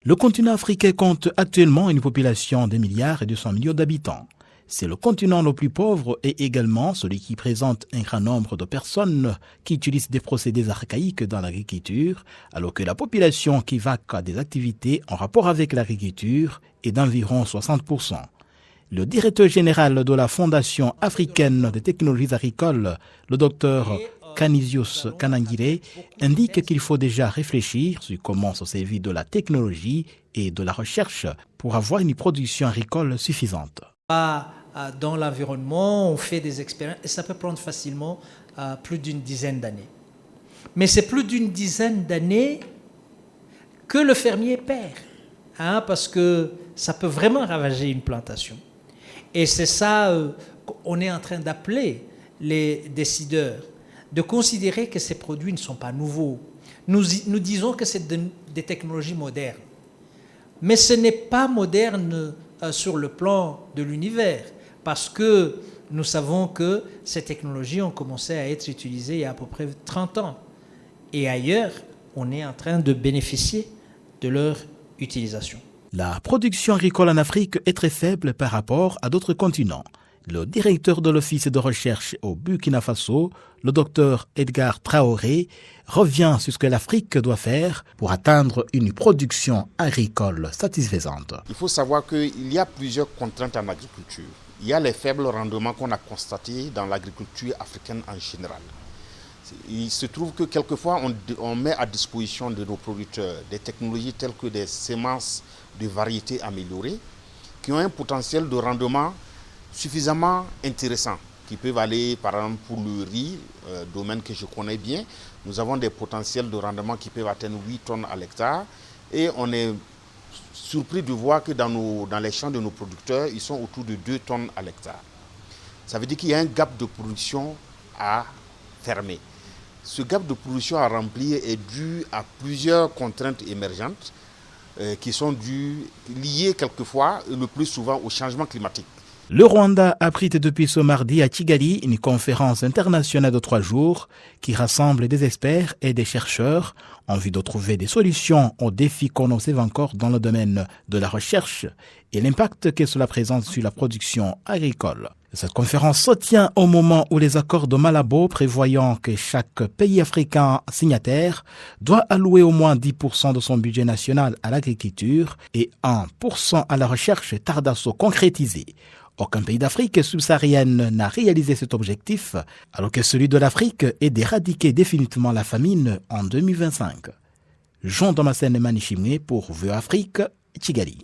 Le continent africain compte actuellement une population de 1,2 milliard d'habitants. C'est le continent le plus pauvre et également celui qui présente un grand nombre de personnes qui utilisent des procédés archaïques dans l'agriculture, alors que la population qui vaque à des activités en rapport avec l'agriculture est d'environ 60%. Le directeur général de la Fondation africaine des technologies agricoles, le docteur Canisius Kanangire, indique qu'il faut déjà réfléchir sur comment se servir de la technologie et de la recherche pour avoir une production agricole suffisante. Dans l'environnement, on fait des expériences et ça peut prendre facilement plus d'une dizaine d'années. Mais c'est plus d'une dizaine d'années que le fermier perd, parce que ça peut vraiment ravager une plantation. Et c'est ça qu'on est en train d'appeler les décideurs, de considérer que ces produits ne sont pas nouveaux. Nous disons que c'est des technologies modernes. Mais ce n'est pas moderne sur le plan de l'univers, parce que nous savons que ces technologies ont commencé à être utilisées il y a à peu près 30 ans. Et ailleurs, on est en train de bénéficier de leur utilisation. La production agricole en Afrique est très faible par rapport à d'autres continents. Le directeur de l'Office de recherche au Burkina Faso, le docteur Edgar Traoré, revient sur ce que l'Afrique doit faire pour atteindre une production agricole satisfaisante. Il faut savoir qu'il y a plusieurs contraintes en agriculture. Il y a les faibles rendements qu'on a constatés dans l'agriculture africaine en général. Il se trouve que quelquefois on met à disposition de nos producteurs des technologies telles que des semences de variétés améliorées qui ont un potentiel de rendement suffisamment intéressant, qui peuvent aller par exemple pour le riz, domaine que je connais bien. Nous avons des potentiels de rendement qui peuvent atteindre 8 tonnes à l'hectare et on est surpris de voir que dans les champs de nos producteurs, ils sont autour de 2 tonnes à l'hectare. Ça veut dire qu'il y a un gap de production à fermer. Ce gap de production à remplir est dû à plusieurs contraintes émergentes qui sont liées quelquefois, et le plus souvent, au changement climatique. Le Rwanda abrite depuis ce mardi à Kigali une conférence internationale de 3 jours qui rassemble des experts et des chercheurs en vue de trouver des solutions aux défis qu'on observe encore dans le domaine de la recherche et l'impact que cela présente sur la production agricole. Cette conférence se tient au moment où les accords de Malabo prévoyant que chaque pays africain signataire doit allouer au moins 10% de son budget national à l'agriculture et 1% à la recherche tardent à se concrétiser. Aucun pays d'Afrique subsaharienne n'a réalisé cet objectif, alors que celui de l'Afrique est d'éradiquer définitivement la famine en 2025. Jean Damascène Manichimé pour VOA Afrique, Kigali.